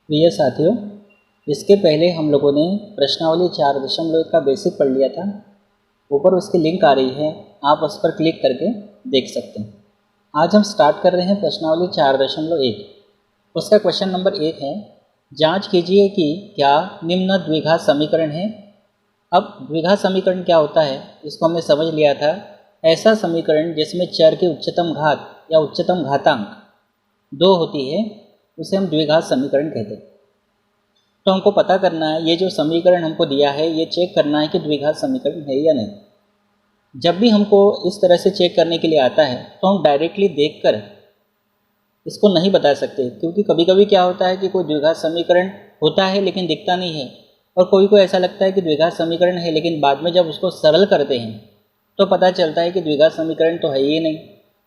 प्रिय साथियों, इसके पहले हम लोगों ने प्रश्नावली 4.1 का बेसिक पढ़ लिया था। ऊपर उसकी लिंक आ रही है, आप उस पर क्लिक करके देख सकते हैं। आज हम स्टार्ट कर रहे हैं प्रश्नावली 4.1। उसका क्वेश्चन नंबर 1 है, जांच कीजिए कि क्या निम्न द्विघात समीकरण है। अब द्विघात समीकरण क्या होता है इसको हमने समझ लिया था। ऐसा समीकरण जिसमें चर की उच्चतम घात या उच्चतम घातांक 2 होती है उसे हम द्विघात समीकरण कहते हैं। तो हमको पता करना है, ये जो समीकरण हमको दिया है ये चेक करना है कि द्विघात समीकरण है या नहीं। जब भी हमको इस तरह से चेक करने के लिए आता है तो हम डायरेक्टली देखकर इसको नहीं बता सकते, क्योंकि कभी कभी क्या होता है कि कोई द्विघात समीकरण होता है लेकिन दिखता नहीं है, और कोई को ऐसा लगता है कि द्विघात समीकरण है लेकिन बाद में जब उसको सरल करते हैं तो पता चलता है कि द्विघात समीकरण तो है ही नहीं।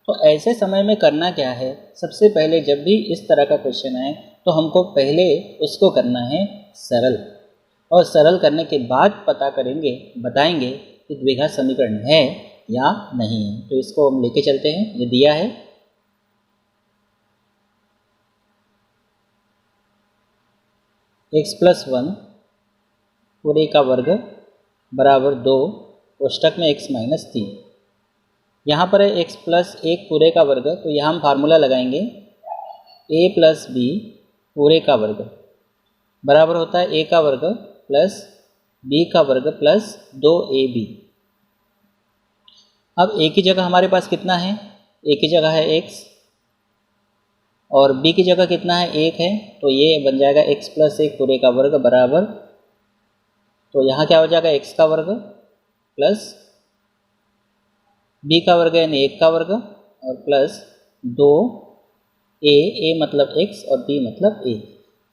तो ऐसे समय में करना क्या है, सबसे पहले जब भी इस तरह का क्वेश्चन आए तो हमको पहले उसको करना है सरल, और सरल करने के बाद पता करेंगे, बताएंगे कि द्विघात समीकरण है या नहीं है। तो इसको हम लेके चलते हैं। ये दिया है x+1 पूरे का वर्ग बराबर 2 कोष्टक में x-3। यहाँ पर है x+1 पूरे का वर्ग, तो यहाँ हम फार्मूला लगाएंगे a+b पूरे का वर्ग बराबर होता है a का वर्ग प्लस b का वर्ग प्लस 2ab। अब a की जगह हमारे पास कितना है, a की जगह है x और b की जगह कितना है 1 है, तो ये बन जाएगा x+1 पूरे का वर्ग बराबर, तो यहाँ क्या हो जाएगा x का वर्ग प्लस b का वर्ग यानी 1 का वर्ग और प्लस 2a, a मतलब x और b मतलब a।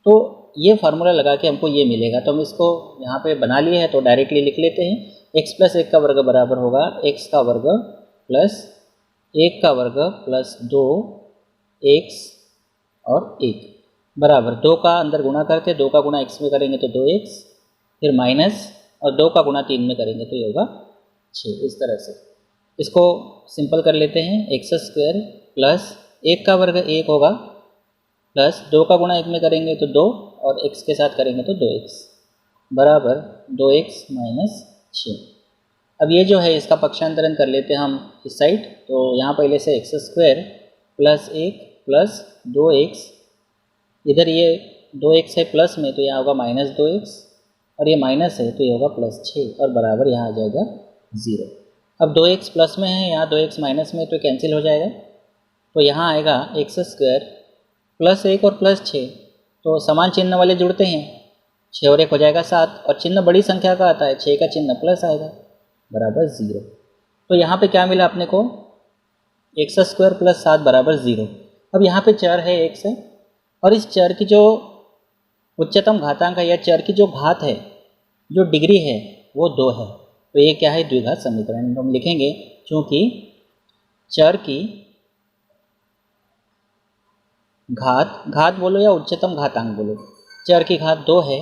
तो ये फार्मूला लगा के हमको ये मिलेगा, तो हम इसको यहाँ पे बना लिए हैं तो डायरेक्टली लिख लेते हैं। x+1 का वर्ग बराबर होगा x का वर्ग प्लस 1 का वर्ग प्लस 2x और 1 बराबर 2 का अंदर गुणा करके 2 का गुणा x में करेंगे तो 2x, फिर माइनस और 2 का गुणा 3 में करेंगे तो ये होगा 6। इस तरह से इसको सिंपल कर लेते हैं। x² प्लस 1 का वर्ग 1 होगा प्लस 2 का गुणा 1 में करेंगे तो 2 और x के साथ करेंगे तो 2x बराबर 2x माइनस 6। अब ये जो है इसका पक्षांतरण कर लेते हैं हम इस साइड, तो यहाँ पहले से x² प्लस 1 प्लस 2x, इधर ये 2x है प्लस में तो यहाँ होगा माइनस 2x, और ये माइनस है तो ये होगा प्लस 6 और बराबर यहाँ आ जाएगा 0। अब 2x प्लस में है, यहाँ 2x माइनस में, तो कैंसिल हो जाएगा, तो यहाँ आएगा x² प्लस 1 और प्लस 6, तो समान चिन्ह वाले जुड़ते हैं, 6 और 1 हो जाएगा 7, और चिन्ह बड़ी संख्या का आता है, 6 का चिन्ह प्लस आएगा बराबर 0। तो यहाँ पे क्या मिला अपने को, x² प्लस 7 बराबर 0। अब यहाँ पे चर है x है, और इस चर की जो उच्चतम घातांक है या चर की जो घात है, जो डिग्री है वो 2 है, तो ये क्या है, द्विघात समीकरण। तो हम लिखेंगे चूँकि चर की घात बोलो या उच्चतम घातांक बोलो, चर की घात 2 है,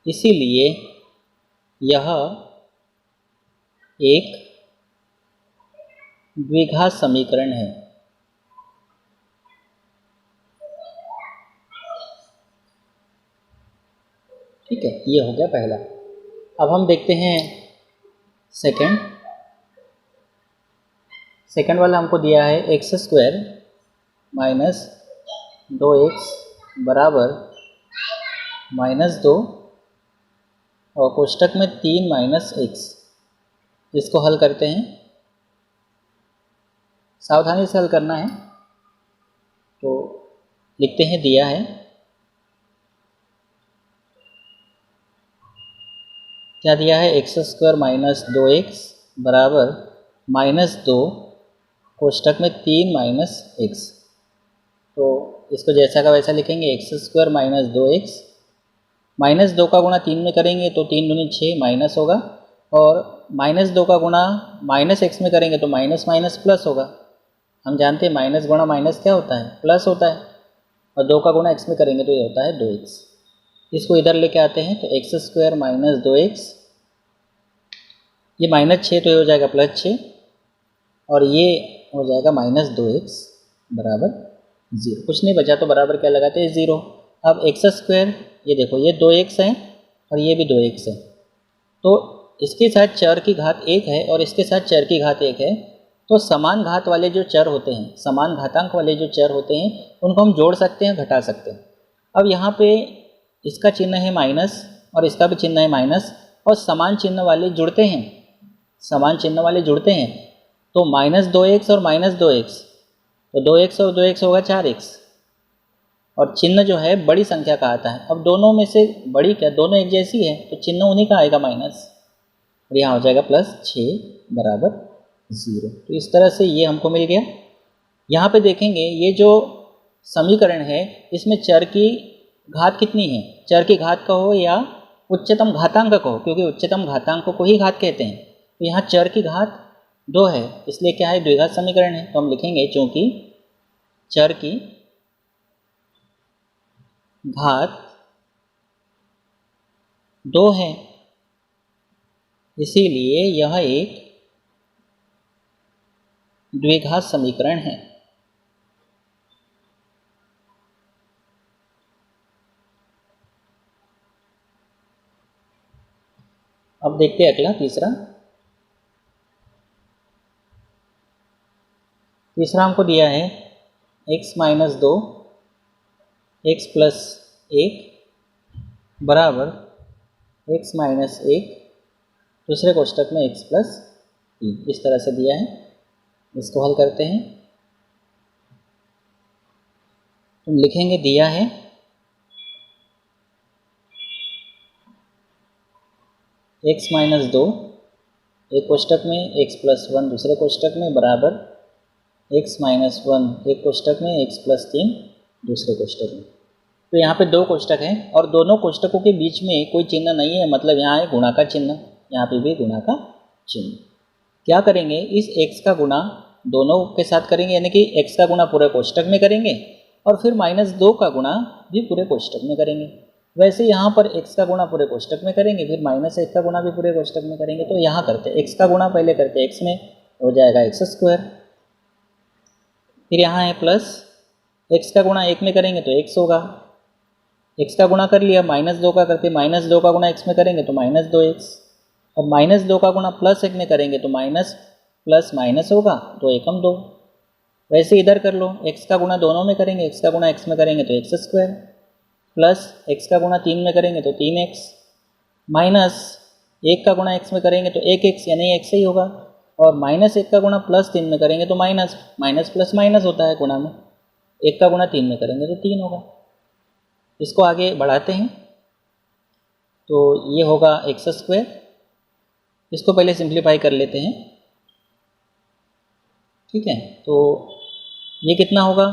इसीलिए यह एक द्विघात समीकरण है। ठीक है, ये हो गया पहला। अब हम देखते हैं सेकंड वाला हमको दिया है x² माइनस 2x बराबर -2 और कोष्टक में 3 माइनस x। इसको हल करते हैं, सावधानी से हल करना है। तो लिखते हैं, दिया है क्या दिया है, x² माइनस 2x बराबर -2 कोष्टक में 3 माइनस x। तो इसको जैसा का वैसा लिखेंगे, x² माइनस 2x, माइनस 2 का गुणा 3 में करेंगे तो 3 दूनी 6 माइनस होगा, और माइनस 2 का गुणा माइनस x में करेंगे तो माइनस माइनस प्लस होगा। हम जानते हैं माइनस गुणा माइनस क्या होता है, प्लस होता है, और 2 का गुणा x में करेंगे तो ये होता है 2x। इसको इधर लेके आते हैं तो x² माइनस 2x, ये -6 तो ये हो जाएगा +6, और ये हो जाएगा -2x बराबर 0, कुछ नहीं बचा तो बराबर क्या लगाते हैं 0। अब एक्स स्क्वायर, ये देखो ये 2x है और ये भी 2x है, तो इसके साथ चर की घात 1 है और इसके साथ चर की घात 1 है, तो समान घात वाले जो चर होते हैं, समान घातांक वाले जो चर होते हैं, उनको हम जोड़ सकते हैं, घटा सकते हैं। अब यहाँ पे इसका चिन्ह है माइनस और इसका भी चिन्ह है माइनस, और समान चिन्ह वाले जुड़ते हैं, समान चिन्ह वाले जुड़ते हैं, तो -2x और -2x, तो 2x और 2x होगा 4x, और चिन्ह जो है बड़ी संख्या का आता है। अब दोनों में से बड़ी क्या, दोनों एक जैसी है, तो चिन्ह उन्हीं का आएगा माइनस, और यहाँ हो जाएगा +6 बराबर 0। तो इस तरह से ये हमको मिल गया। यहाँ पे देखेंगे ये जो समीकरण है इसमें चर की घात कितनी है, चर की घात कहो या उच्चतम घातांक कहो, क्योंकि उच्चतम घातांक को ही घात कहते हैं। तो यहाँ चर की घात 2 है, इसलिए क्या है, द्विघात समीकरण है। तो हम लिखेंगे चूँकि चर की घात 2 है, इसीलिए यह एक द्विघात समीकरण है। अब देखते हैं अगला तीसरा हमको दिया है x - 2 x + 1 बराबर x - 1 दूसरे कोष्टक में x + 3, इस तरह से दिया है। इसको हल करते हैं, तुम लिखेंगे दिया है x - 2 एक कोष्टक में, x + 1 दूसरे कोष्टक में बराबर x - 1 एक कोष्टक में, x + 3 दूसरे कोष्टक में। तो यहाँ पे 2 कोष्टक हैं और दोनों कोष्टकों के बीच में कोई चिन्ह नहीं है, मतलब यहाँ है गुणा का चिन्ह, यहाँ पे भी गुणा का चिन्ह। क्या करेंगे, इस x का गुणा दोनों के साथ करेंगे, यानी कि x का गुणा पूरे कोष्टक में करेंगे और फिर -2 का गुणा भी पूरे कोष्टक में करेंगे। वैसे यहाँ पर x का गुणा पूरे कोष्टक में करेंगे, फिर -1 का गुणा भी पूरे कोष्टक में करेंगे। तो यहाँ करते हैं x का गुणा पहले करते हैं x में, हो जाएगा x², फिर यहाँ है प्लस x का गुणा 1 में करेंगे तो x होगा, x का गुणा कर लिया, -2 का करते, -2 का गुणा x में करेंगे तो -2x, और -2 का गुणा +1 में करेंगे तो माइनस प्लस माइनस होगा, 2 एकम 2। वैसे इधर कर लो, x का गुणा दोनों में करेंगे, x का गुणा x में करेंगे तो x² प्लस x का गुणा 3 में करेंगे तो 3x, माइनस 1 का गुणा x में करेंगे तो 1x यानी x ही होगा, और -1 का गुणा +3 में करेंगे तो माइनस प्लस माइनस होता है गुणा में, 1 का गुणा 3 में करेंगे तो 3 होगा। इसको आगे बढ़ाते हैं तो ये होगा x², इसको पहले सिंप्लीफाई कर लेते हैं, ठीक है। तो ये कितना होगा,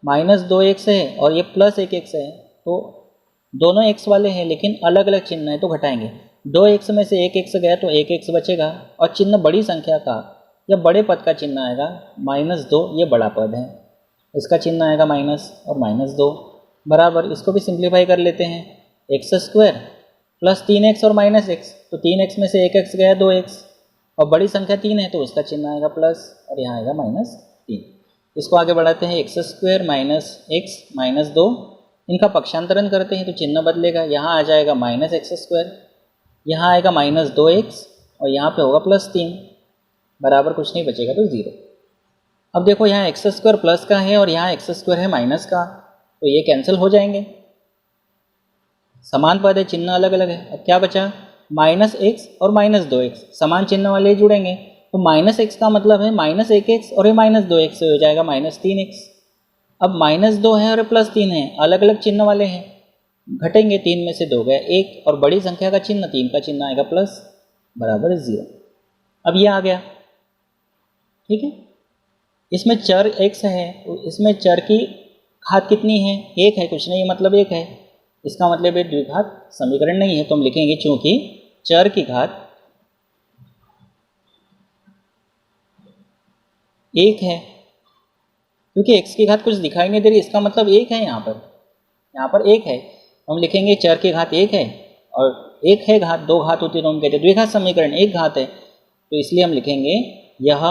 -2x है और ये +1x है, तो दोनों x वाले हैं लेकिन अलग अलग चिन्ह है, तो घटाएंगे। 2x में से 1x गया तो 1x बचेगा, और चिन्ह बड़ी संख्या का या बड़े पद का चिन्ह आएगा -2, ये बड़ा पद है, इसका चिन्ह आएगा माइनस और -2 बराबर, इसको भी सिंप्लीफाई कर लेते हैं, x² प्लस 3x और -x, तो 3x में से 1x गया 2x, और बड़ी संख्या 3 है तो उसका चिन्ह आएगा प्लस और यहाँ आएगा -3। इसको आगे बढ़ाते हैं, x² - x -2, इनका पक्षांतरण करते हैं तो चिन्ह बदलेगा, यहाँ आ जाएगा -x², यहाँ आएगा -2x और यहाँ पे होगा +3 बराबर, कुछ नहीं बचेगा तो 0। अब देखो यहाँ x² प्लस का है और यहाँ x² है माइनस का, तो ये कैंसिल हो जाएंगे, समान पद है, चिन्ह अलग अलग है। अब क्या बचा, -x और -2x समान चिन्ह वाले जुड़ेंगे, तो -x का मतलब है -1x और ये -2x से हो जाएगा -3x। अब -2 है और +3 है, अलग अलग चिन्ह वाले हैं, घटेंगे, 3 में से 2 गया 1, और बड़ी संख्या का चिन्ह 3 का चिन्ह आएगा प्लस बराबर 0। अब ये आ गया, ठीक है। इसमें चर x है, इसमें चर की घात कितनी है, 1 है, कुछ नहीं, मतलब 1 है, इसका मतलब ये द्विघात समीकरण नहीं है। तो हम लिखेंगे चूंकि चर की घात 1 है, क्योंकि x की घात कुछ दिखाई नहीं दे रही, इसका मतलब 1 है, यहाँ पर 1 है, हम लिखेंगे चर की घात 1 है, और 1 है घात, 2 घात होती है तो हम कहते हैं द्विघात समीकरण, 1 घात है, तो इसलिए हम लिखेंगे यह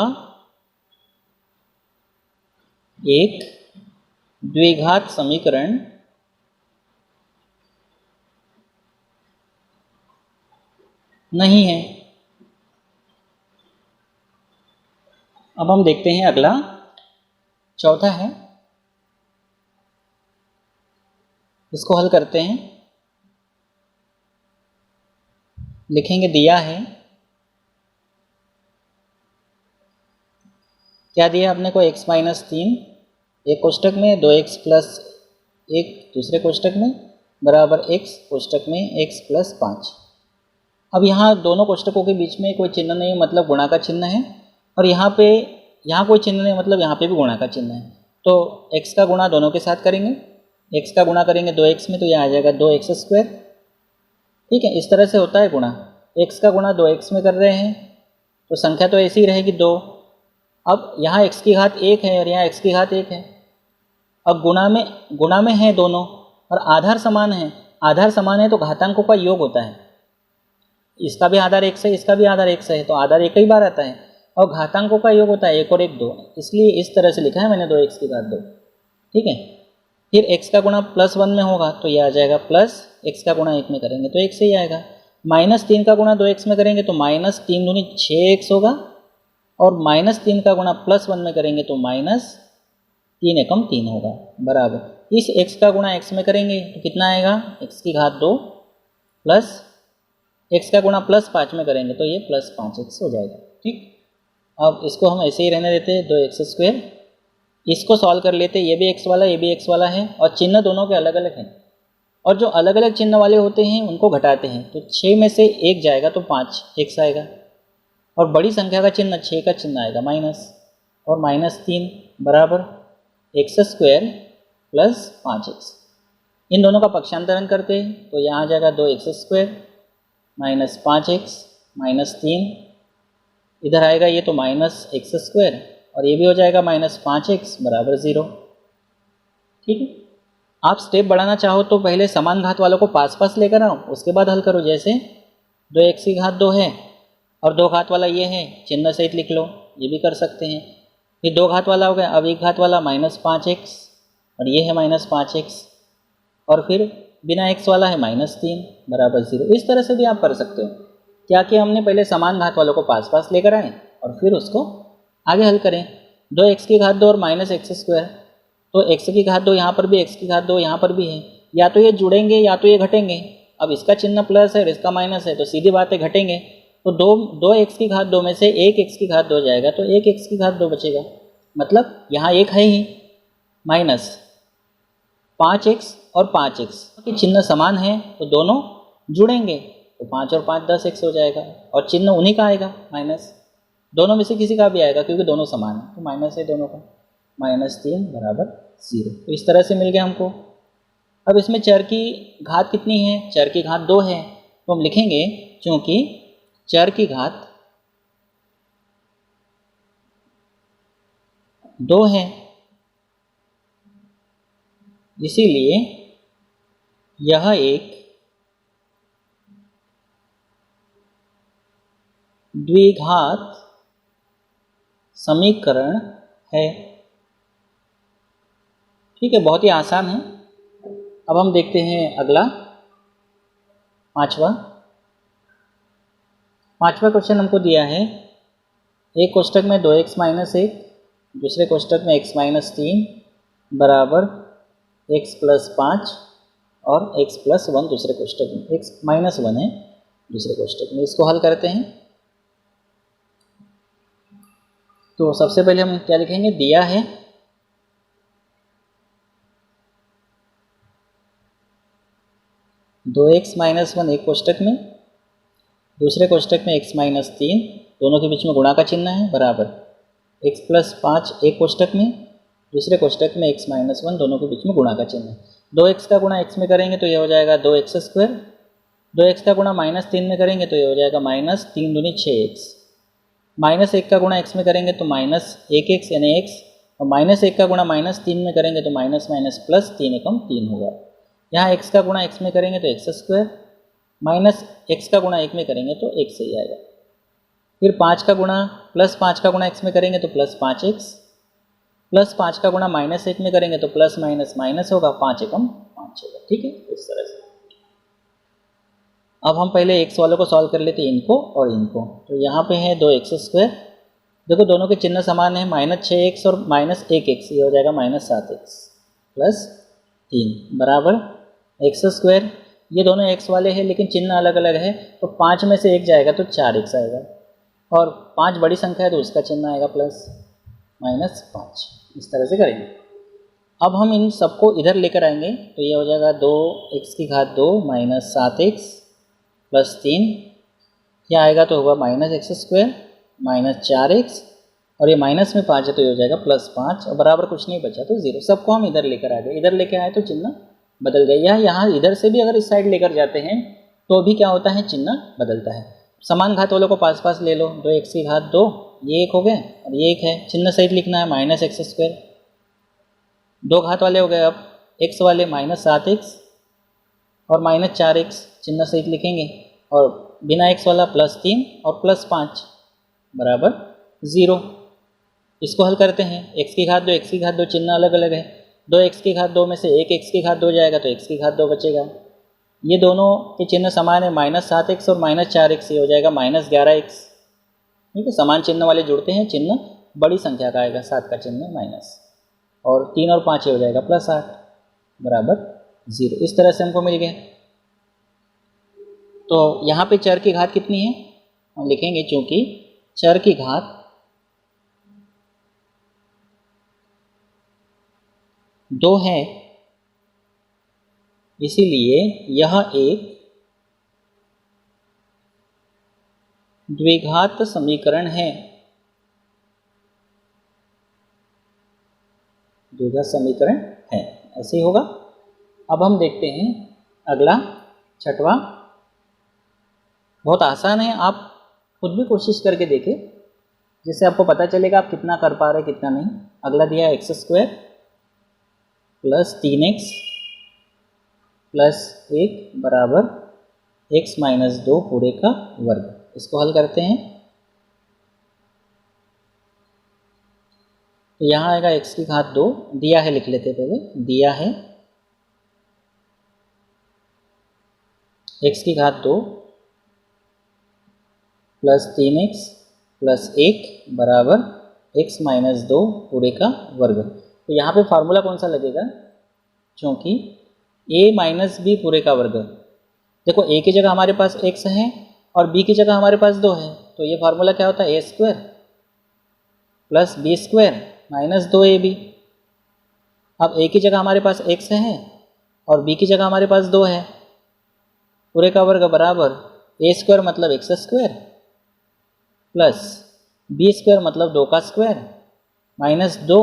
एक द्विघात समीकरण नहीं है। अब हम देखते हैं अगला, चौथा है, इसको हल करते हैं। लिखेंगे, दिया है, क्या दिया आपने को, x माइनस 3 एक कोष्टक में, 2x प्लस 1 दूसरे कोष्टक में, बराबर x कोष्टक में x प्लस 5। अब यहाँ दोनों कोष्टकों के बीच में कोई चिन्ह नहीं, मतलब गुणा का चिन्ह है, और यहाँ कोई चिन्ह नहीं, मतलब यहाँ पे भी गुणा का चिन्ह है। तो x का गुणा दोनों के साथ करेंगे, x का गुणा करेंगे 2x में, तो यह आ जाएगा 2x स्क्वायर। ठीक है, इस तरह से होता है गुणा। x का गुणा 2x में कर रहे हैं तो संख्या तो ऐसी ही रहेगी 2। अब यहाँ x की घात 1 है और यहाँ x की घात 1 है। अब गुणा में है दोनों और आधार समान है। आधार समान है तो घातांकों का योग होता है। इसका भी आधार x है, इसका भी आधार x है, तो आधार एक ही बार आता है और घातांकों का योग होता है 1 और 1 2। इसलिए इस तरह से लिखा है मैंने 2x की घात 2। ठीक है, फिर x का गुणा +1 में होगा तो ये आ जाएगा प्लस, x का गुणा 1 में करेंगे तो 1 से ही आएगा। -3 का गुणा 2x में करेंगे तो -3 दूनी 6x होगा, और -3 का गुणा +1 में करेंगे तो -3 एकम 3 होगा, बराबर। इस x का गुणा x में करेंगे तो कितना आएगा, x की घात 2 प्लस x का गुणा +5 में करेंगे तो ये +5x हो जाएगा। ठीक, अब इसको हम ऐसे ही रहने देते हैं, 2x स्क्वायर। इसको सॉल्व कर लेते हैं, ये भी x वाला, ये भी x वाला है और चिन्ह दोनों के अलग अलग हैं, और जो अलग अलग चिन्ह वाले होते हैं उनको घटाते हैं। तो 6 में से 1 जाएगा तो 5x आएगा, और बड़ी संख्या का चिन्ह 6 का चिन्ह आएगा माइनस, और -3 बराबर x स्क्वायर प्लस 5x। इन दोनों का पक्षांतरण करते हैं तो यहाँ आ जाएगा 2x square minus 5x minus 3, इधर आएगा ये तो -x स्क्वायर, और ये भी हो जाएगा -5x बराबर 0। ठीक है, आप स्टेप बढ़ाना चाहो तो पहले समान घात वालों को पास लेकर आओ, उसके बाद हल करो। जैसे 2x की घात 2 है और 2 घात वाला ये है, चिन्ह सहित लिख लो, ये भी कर सकते हैं। फिर 2 घात वाला हो गया, अब 1 घात वाला -5x, और ये है -5x, और फिर बिना x वाला है -3 बराबर 0। इस तरह से भी आप कर सकते हो। क्या कि हमने पहले समान घात वालों को पास लेकर आए और फिर उसको आगे हल करें। 2x की घात 2 और -x स्क्वायर, तो x की घात 2 यहाँ पर भी, x की घात 2 यहाँ पर भी है, या तो ये जुड़ेंगे या तो ये घटेंगे। अब इसका चिन्ह प्लस है और इसका माइनस है, तो सीधी बात है घटेंगे। तो 2x की घात 2 में से 1x की घात 2 जाएगा तो 1x की घात 2 बचेगा, मतलब यहाँ 1 है ही, माइनस 5x और 5x के चिन्ह समान है तो दोनों जुड़ेंगे, तो 5 और 5 10x हो जाएगा, और चिन्ह उन्हीं का आएगा माइनस, दोनों में से किसी का भी आएगा क्योंकि दोनों समान है, तो माइनस है दोनों का, -3 बराबर 0। तो इस तरह से मिल गया हमको। अब इसमें चर की घात कितनी है, चर की घात 2 है, तो हम लिखेंगे क्योंकि चर की घात 2 है, इसीलिए यह एक द्विघात समीकरण है। ठीक है, बहुत ही आसान है। अब हम देखते हैं अगला, पांचवा क्वेश्चन हमको दिया है, एक कोष्टक में 2x माइनस 1, दूसरे कोष्टक में x माइनस 3 बराबर x प्लस 5 और x प्लस 1 दूसरे कोष्टक में, x माइनस 1 है दूसरे कोष्टक में। इसको हल करते हैं तो सबसे पहले हम क्या लिखेंगे, दिया है 2x माइनस 1 एक कोष्टक में, दूसरे कोष्टक में x माइनस 3, दोनों के बीच में गुणा का चिन्ह है, बराबर x प्लस 5 एक कोष्टक में, दूसरे कोष्टक में x माइनस 1, दोनों के बीच में गुणा का चिन्ह है। 2x का गुणा x में करेंगे तो ये हो जाएगा 2x स्क्वायर, 2x का गुणा -3 में करेंगे तो ये हो जाएगा -3 दूनी 6x, -1 का गुणा x में करेंगे तो -1x यानी x, और -1 का गुणा -3 में करेंगे तो माइनस प्लस 3 एकम 3 होगा। यहाँ x का गुणा x में करेंगे तो x स्क्वायर, माइनस x का गुणा 1 में करेंगे तो x से ही आएगा। फिर 5 का गुणा +5 का गुणा x में करेंगे तो +5x, +5 का गुणा -1 में करेंगे तो प्लस माइनस माइनस होगा, 5 एकम 5 होगा। ठीक है, इस तरह से। अब हम पहले x वालों को सॉल्व कर लेते हैं, इनको और इनको। तो यहाँ पे है 2x², देखो दोनों के चिन्ह समान है, -6x और -1x, ये हो जाएगा -7x + 3 बराबर x²। ये दोनों x वाले हैं लेकिन चिन्ह अलग अलग है, तो 5 में से 1 जाएगा तो 4x आएगा, और 5 बड़ी संख्या है तो उसका चिन्ह आएगा प्लस -5। इस तरह से करेंगे। अब हम इन सबको इधर लेकर आएंगे तो ये हो जाएगा 2x² - 7x + 3, क्या आएगा तो होगा -x² - 4x, और ये माइनस में 5 है तो ये हो जाएगा +5, और बराबर कुछ नहीं बचा तो 0। सबको हम इधर लेकर आ गए, इधर लेकर आए तो चिन्ह बदल गया। या यहाँ इधर से भी अगर इस साइड लेकर जाते हैं तो भी क्या होता है, चिन्ह बदलता है। समान घात वालों को पास पास ले लो, 2x², ये एक हो गए और ये एक है, चिन्ह सहित लिखना है -x²। 2 घात वाले हो गए, अब x वाले -7x और -4x चिन्ह सहित लिखेंगे, और बिना x वाला +3 और +5 बराबर 0। इसको हल करते हैं, x², चिन्ह अलग अलग है, 2x² में से एक x² जाएगा तो x² बचेगा। ये दोनों के चिन्ह समान है, -7x और -4x, ये हो जाएगा -11x। ठीक है, समान चिन्ह वाले जुड़ते हैं, चिन्ह बड़ी संख्या का आएगा, 7 का चिन्ह माइनस, और 3 और 5 ये हो जाएगा +8 बराबर 0। इस तरह से हमको मिल गया। तो यहाँ पे चर की घात कितनी है हम लिखेंगे, चूँकि चर की घात 2 है, इसीलिए यह एक द्विघात समीकरण है। द्विघात समीकरण है, ऐसे ही होगा। अब हम देखते हैं अगला, छठवां। बहुत आसान है, आप खुद भी कोशिश करके देखें, जिससे आपको पता चलेगा आप कितना कर पा रहे कितना नहीं। अगला दिया है x² + 3x + 1 बराबर x - 2 पूरे का वर्ग। इसको हल करते हैं तो यहाँ आएगा x², दिया है लिख लेते पहले, दिया है x² + 3x + 1 बराबर x - 2 पूरे का वर्ग। तो यहाँ पे फार्मूला कौन सा लगेगा, क्योंकि a - b पूरे का वर्ग। देखो a की जगह हमारे पास x है और b की जगह हमारे पास 2 है, तो ये फार्मूला क्या होता है, a² + b² - 2ab। अब a की जगह हमारे पास x है और b की जगह हमारे पास 2 है, पूरे का वर्ग बराबर a² मतलब x² प्लस b² मतलब 2 का स्क्वायर -2,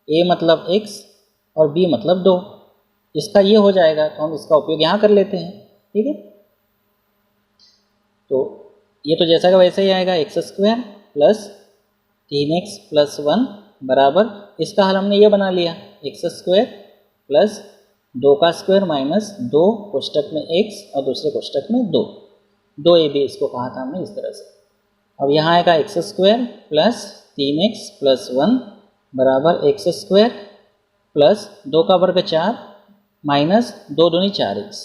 a मतलब x और b मतलब 2। इसका ये हो जाएगा तो हम इसका उपयोग यहाँ कर लेते हैं। ठीक है, तो ये तो जैसा का वैसे ही आएगा, x² + 3x + 1 बराबर, इसका हल हमने ये बना लिया, x² + 2 का स्क्वायर -2 कोष्टक में x और दूसरे कोष्टक में 2, 2ab इसको कहा था हमने, इस तरह से। अब यहाँ आएगा x² + 3x + 1 बराबर x² + 2 का वर्ग 4 -2 दूनी 4x।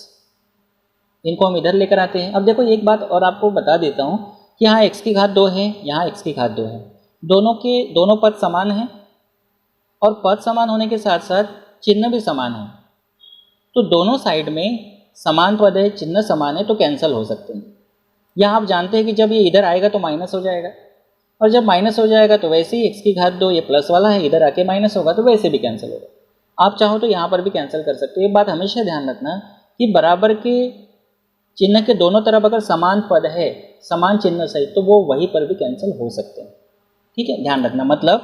इनको हम इधर लेकर आते हैं। अब देखो एक बात और आपको बता देता हूँ कि यहाँ x² है, यहाँ x² है, दोनों पद समान हैं, और पद समान होने के साथ साथ चिन्ह भी समान है। तो दोनों साइड में समान पद है, चिन्ह समान है, तो कैंसिल हो सकते हैं। यहाँ आप जानते हैं कि जब ये इधर आएगा तो माइनस हो जाएगा, और जब माइनस हो जाएगा तो वैसे ही x², ये प्लस वाला है, इधर आके माइनस होगा तो वैसे भी कैंसिल होगा। आप चाहो तो यहाँ पर भी कैंसिल कर सकते हो। एक बात हमेशा ध्यान रखना कि बराबर के चिन्ह के दोनों तरफ अगर समान पद है, समान चिन्ह सहित, तो वो वहीं पर भी कैंसिल हो सकते हैं। ठीक है, ध्यान रखना, मतलब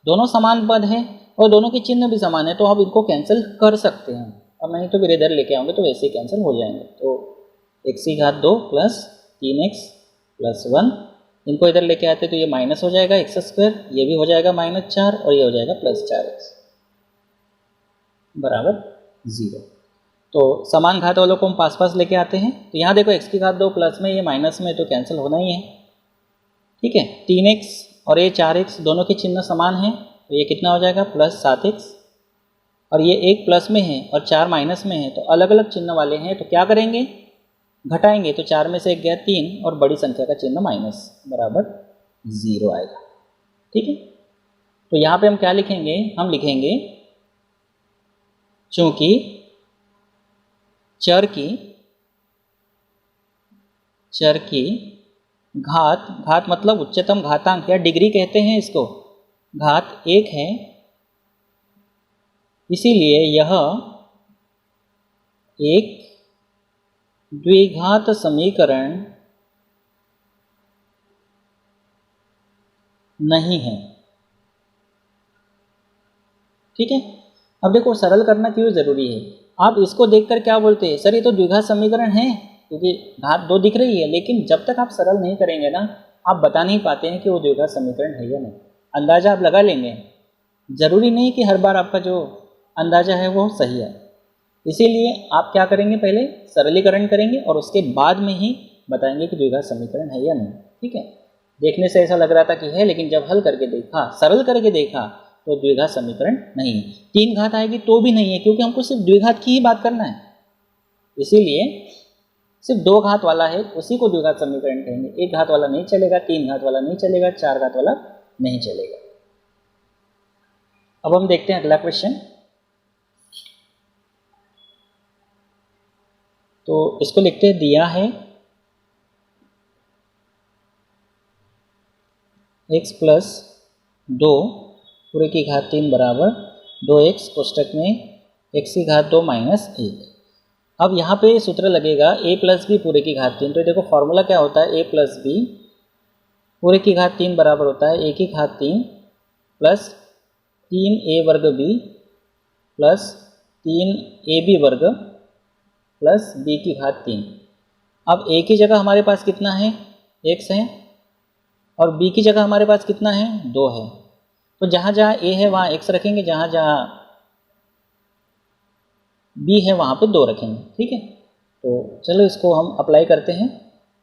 दोनों समान पद है और दोनों के चिन्ह भी समान है, तो आप इनको कैंसिल कर सकते हैं, और नहीं तो फिर इधर लेके आओगे तो वैसे ही कैंसिल हो जाएंगे। तो x² + 3x + 1, इनको इधर लेके आते तो ये माइनस हो जाएगा x², ये भी हो जाएगा -4 और ये हो जाएगा +4x बराबर 0। तो समान घात वालों को हम पास पास लेके आते हैं। तो यहाँ देखो x² प्लस में, ये माइनस में, तो कैंसिल होना ही है। ठीक है, 3x और ये 4x दोनों के चिन्ह समान हैं, तो ये कितना हो जाएगा प्लस 7x, और ये एक प्लस में है और 4 माइनस में है, तो अलग अलग चिन्ह वाले हैं, तो क्या करेंगे घटाएंगे, तो 4 में से 1 गया 3 और बड़ी संख्या का चिन्ह माइनस बराबर 0 आएगा। ठीक है, तो यहाँ पे हम क्या लिखेंगे, हम लिखेंगे चूंकि चर की घात मतलब उच्चतम घातांक या डिग्री कहते हैं इसको, घात 1 है, इसीलिए यह एक द्विघात समीकरण नहीं है। ठीक है, अब देखो सरल करना क्यों ज़रूरी है, आप इसको देखकर क्या बोलते हैं, सर ये तो द्विघात समीकरण है, क्योंकि घात 2 दिख रही है, लेकिन जब तक आप सरल नहीं करेंगे ना, आप बता नहीं पाते हैं कि वो द्विघात समीकरण है या नहीं। अंदाज़ा आप लगा लेंगे, ज़रूरी नहीं कि हर बार आपका जो अंदाज़ा है वो सही है, इसीलिए आप क्या करेंगे, पहले सरलीकरण करेंगे और उसके बाद में ही बताएंगे कि द्विघात समीकरण है या नहीं। ठीक है, देखने से ऐसा लग रहा था कि है, लेकिन जब हल करके देखा, सरल करके देखा, तो द्विघात समीकरण नहीं है। 3 घात आएगी तो भी नहीं है, क्योंकि हमको सिर्फ द्विघात की ही बात करना है, इसीलिए सिर्फ 2 घात वाला है उसी को द्विघात समीकरण कहेंगे। 1 घात वाला नहीं चलेगा, 3 घात वाला नहीं चलेगा, 4 घात वाला नहीं चलेगा। अब हम देखते हैं अगला क्वेश्चन। तो इसको लिखते हैं, दिया है x प्लस 2 पूरे की घात 3 बराबर 2x कोष्टक में x की घात 2 माइनस 1। अब यहाँ पे सूत्र लगेगा a प्लस बी पूरे की घात 3। तो देखो फॉर्मूला क्या होता है, a प्लस बी पूरे की घात 3 बराबर होता है a की घात 3 प्लस 3a वर्ग b प्लस 3ab वर्ग प्लस b की घात 3। अब a की जगह हमारे पास कितना है, x है, और b की जगह हमारे पास कितना है, 2 है। तो जहाँ जहाँ a है वहाँ x रखेंगे, जहाँ जहाँ b है वहाँ पे 2 रखेंगे। ठीक है, तो चलो इसको हम अप्लाई करते हैं।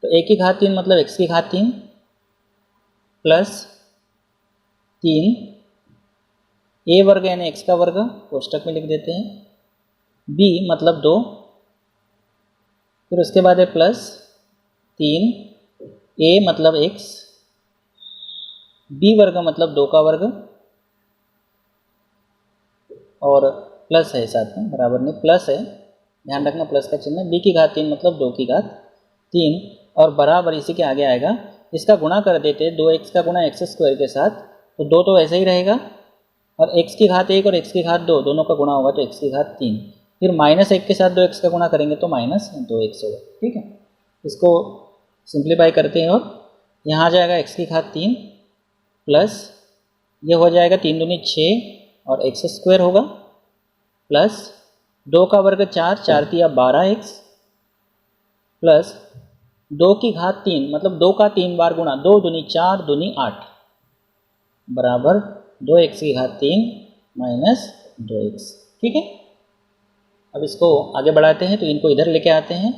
तो a की घात 3 मतलब x की घात 3 प्लस 3 a वर्ग यानी x का वर्ग कोष्टक में लिख देते हैं, b मतलब 2, फिर उसके बाद है प्लस 3 a मतलब x, b वर्ग मतलब 2 का वर्ग, और प्लस है साथ में, बराबर नहीं प्लस है, ध्यान रखना प्लस का चिन्ह, b की घात 3 मतलब 2 की घात 3, और बराबर इसी के आगे आएगा, इसका गुणा कर देते हैं 2x का गुणा x स्क्वायर के साथ, तो 2 तो ऐसे ही रहेगा, और x की घात 1 और x की घात 2 दोनों का गुणा होगा तो x की घात 3, फिर माइनस 1 के साथ 2x का गुणा करेंगे तो माइनस 2x होगा। ठीक है, इसको सिंप्लीफाई करते हैं और यहाँ आ जाएगा x की घात 3 प्लस ये हो जाएगा 3 दूनी 6 और x स्क्वायर होगा, प्लस 2 का वर्ग 4, 4 तिया 12x, प्लस 2 की घात 3 मतलब 2 का 3 बार गुणा, 2 दूनी 4 दूनी 8 बराबर 2x की घात 3 माइनस 2x। ठीक है, अब इसको आगे बढ़ाते हैं, तो इनको इधर लेके आते हैं,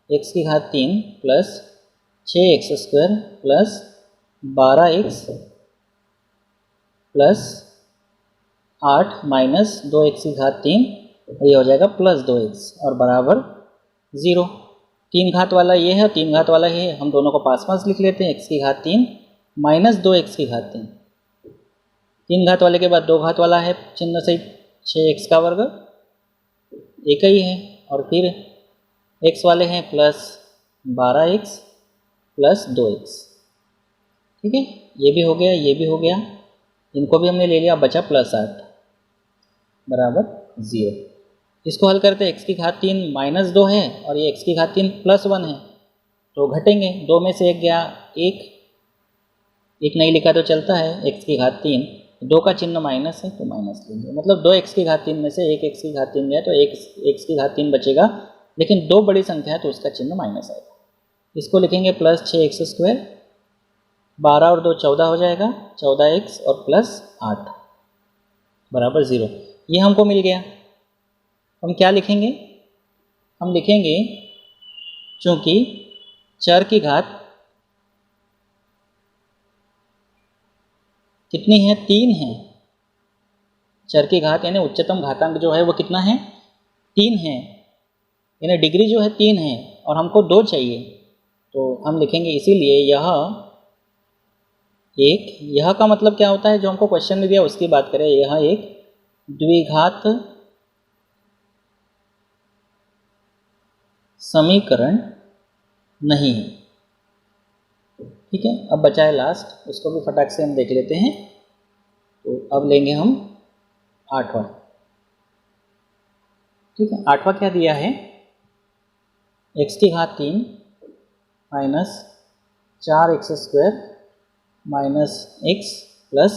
x की घात 3 plus 6x square plus 12x plus 8 minus 2x की घात 3, ये हो जाएगा प्लस 2x और बराबर 0। 3 घात वाला ये है और 3 घात वाला ये है, हम दोनों को पास पास लिख लेते हैं, x की घात 3 माइनस 2x की घात 3। 3 घात वाले के बाद 2 घात वाला है चिन्ह से 6x का वर्ग एक ही है, और फिर x वाले हैं प्लस 12x प्लस 2x। ठीक है, ये भी हो गया, ये भी हो गया, इनको भी हमने ले लिया, बचा प्लस 8 बराबर 0। इसको हल करते हैं, x की घात 3 माइनस 2 है और ये x की घात 3 प्लस 1 है, तो घटेंगे, 2 में से 1 गया, एक नहीं लिखा तो चलता है, x की घात 3, 2 का चिन्ह माइनस है तो माइनस लेंगे, मतलब 2x की घात 3 में से 1 x की घात 3 गया तो 1 x की घात 3 बचेगा, लेकिन 2 बड़ी संख्या है तो उसका चिन्ह माइनस आएगा। इसको लिखेंगे प्लस 6x स्क्वायर, 12 और 2 14 हो जाएगा, 14x और प्लस 8 बराबर 0। ये हमको मिल गया। हम क्या लिखेंगे, हम लिखेंगे चूंकि चर की घात कितनी है, 3 है, चर की घात यानी उच्चतम घातांक जो है वो कितना है, 3 है, यानी डिग्री जो है 3 है और हमको 2 चाहिए। तो हम लिखेंगे इसीलिए यह का मतलब क्या होता है, जो हमको क्वेश्चन में दिया उसकी बात करें, यह एक द्विघात समीकरण नहीं है। ठीक है, अब बचा है लास्ट, उसको भी फटाक से हम देख लेते हैं। तो अब लेंगे हम 8वां। ठीक है, 8वां क्या दिया है, x की घात 3 minus 4x² minus x plus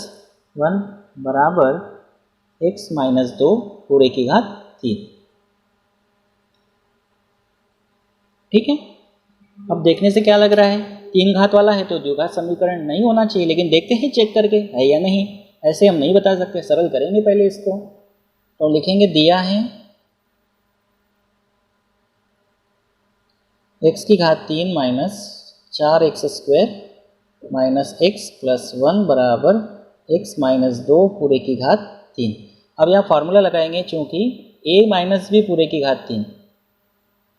1 बराबर x माइनस 2 पूरे की घात 3। ठीक है, अब देखने से क्या लग रहा है, 3 घात वाला है तो द्विघात समीकरण नहीं होना चाहिए, लेकिन देखते हैं चेक करके है या नहीं। ऐसे हम नहीं बता सकते, सरल करेंगे पहले इसको। तो लिखेंगे दिया है x की घात 3 minus 4x² minus x plus 1 बराबर x माइनस 2 पूरे की घात 3। अब यहाँ फार्मूला लगाएंगे, चूँकि a माइनस b पूरे की घात 3,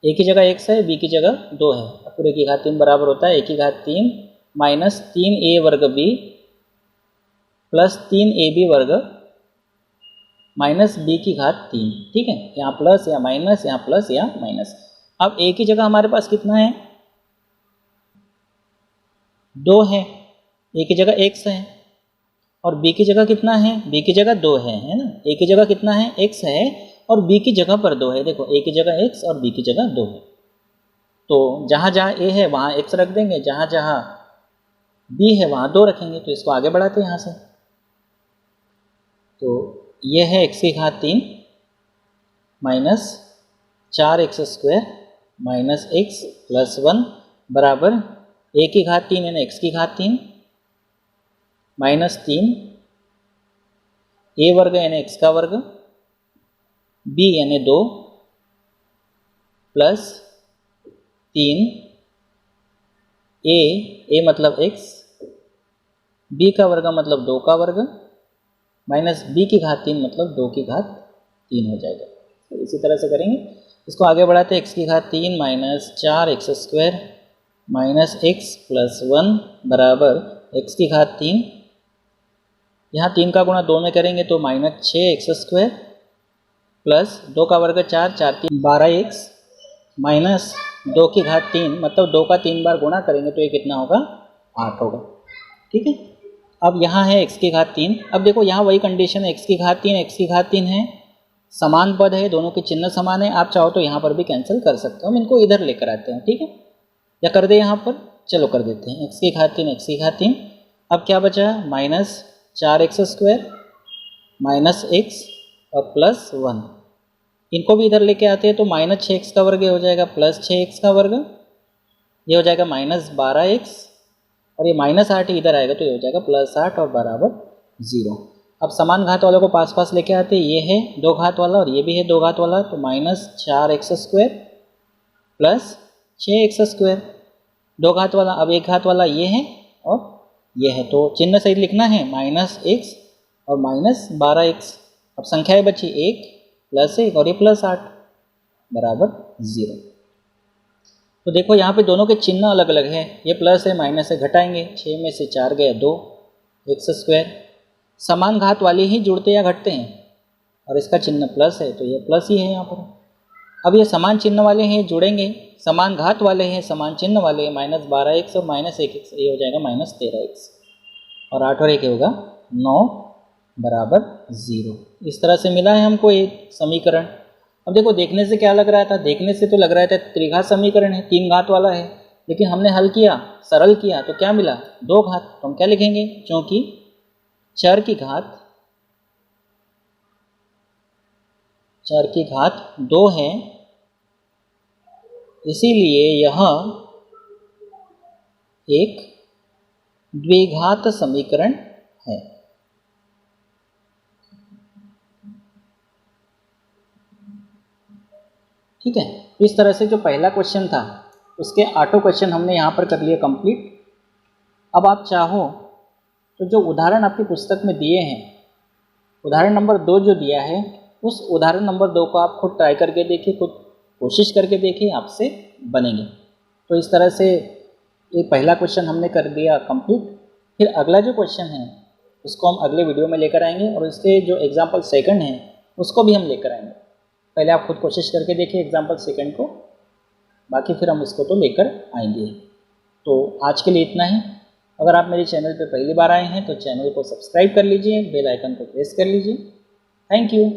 a की जगह x है, b की जगह 2 है, पूरे की घात 3 बराबर होता है a की घात 3 माइनस 3a वर्ग b प्लस 3ab वर्ग माइनस b की घात 3। ठीक है, यहाँ प्लस या माइनस, यहाँ प्लस या माइनस। अब a की जगह हमारे पास कितना है, 2 है, a की जगह x है, और b की जगह कितना है, b की जगह 2 है ना। a की जगह कितना है, x है, और b की जगह पर 2 है। देखो a की जगह x और b की जगह 2 है, तो जहाँ जहाँ a है वहाँ x रख देंगे, जहाँ जहाँ b है वहाँ 2 रखेंगे। तो इसको आगे बढ़ाते हैं यहाँ से। तो ये है x की घात 3 minus 4x² minus x plus 1 बराबर a की घात 3 यानी x की घात 3 माइनस 3 a वर्ग यानी x का वर्ग b यानी 2 प्लस 3 a मतलब x, b का वर्ग मतलब 2 का वर्ग माइनस b की घात 3 मतलब 2 की घात 3 हो जाएगा। तो इसी तरह से करेंगे, इसको आगे बढ़ाते हैं। x की घात 3 minus 4x² minus x plus 1 बराबर x की घात 3, यहाँ 3 का गुणा 2 में करेंगे तो माइनस 6x² प्लस 2 का वर्ग 4, 4 3 12x माइनस 2 की घात 3 मतलब 2 का 3 बार गुणा करेंगे तो ये कितना होगा, 8 होगा। ठीक है, अब यहाँ है x की घात 3। अब देखो यहाँ वही कंडीशन है, x की घात 3 x की घात 3 है, समान पद है, दोनों के चिन्ह समान है। आप चाहो तो यहाँ पर भी कैंसिल कर सकते हो, हम इनको इधर लेकर आते हैं। ठीक है, या कर दे यहाँ पर, चलो कर देते हैं। x की घात 3 x की घात 3, अब क्या बचा, माइनस 4x² माइनस x और प्लस 1, इनको भी इधर लेके आते हैं तो माइनस 6x का वर्ग हो जाएगा प्लस 6x का वर्ग, ये हो जाएगा माइनस 12x, और ये माइनस 8 इधर आएगा तो ये हो जाएगा प्लस 8 और बराबर 0। अब समान घात वालों को पास पास लेके आते हैं, ये है 2 घात वाला और ये भी है 2 घात वाला, तो माइनस 4x² प्लस 6x², 2 घात वाला। अब 1 घात वाला ये है और ये है, तो चिन्ह सही लिखना है, माइनस x और माइनस 12x। अब संख्याएं बची 1 प्लस 1 और ये प्लस 8 बराबर 0। तो देखो यहाँ पे दोनों के चिन्ह अलग अलग है, ये प्लस है माइनस है, घटाएंगे, 6 में से 4 गया 2 x²। समान घात वाले ही जुड़ते या घटते हैं, और इसका चिन्ह प्लस है तो ये प्लस ही है यहाँ पर। अब ये समान चिन्ह वाले हैं, जुड़ेंगे, समान घात वाले हैं, समान चिन्ह वाले, माइनस 12x और माइनस 1x, ये हो जाएगा माइनस 13x, और 8 और 1 होगा 9 बराबर 0। इस तरह से मिला है हमको एक समीकरण। अब देखो देखने से क्या लग रहा था, देखने से तो लग रहा था त्रिघात समीकरण है, 3 घात वाला है, लेकिन हमने हल किया, सरल किया तो क्या मिला, 2 घात। तो हम क्या लिखेंगे, क्योंकि चर की घात 2 है, इसीलिए यह एक द्विघात समीकरण है। ठीक है, इस तरह से जो पहला क्वेश्चन था उसके 8 क्वेश्चन हमने यहाँ पर कर लिए कंप्लीट। अब आप चाहो तो जो उदाहरण आपकी पुस्तक में दिए हैं उदाहरण नंबर 2 जो दिया है, उस उदाहरण नंबर 2 को आप खुद ट्राई करके देखिए, खुद कोशिश करके देखिए, आपसे बनेंगे। तो इस तरह से ये पहला क्वेश्चन हमने कर दिया कंप्लीट। फिर अगला जो क्वेश्चन है उसको हम अगले वीडियो में लेकर आएंगे और इसके जो एग्जाम्पल सेकंड है उसको भी हम लेकर आएंगे। पहले आप खुद कोशिश करके देखिए एग्जाम्पल सेकंड को, बाकी फिर हम इसको तो लेकर आएंगे। तो आज के लिए इतना ही। अगर आप मेरे चैनल पर पहली बार आए हैं तो चैनल को सब्सक्राइब कर लीजिए, बेल आइकन को प्रेस कर लीजिए। Thank you.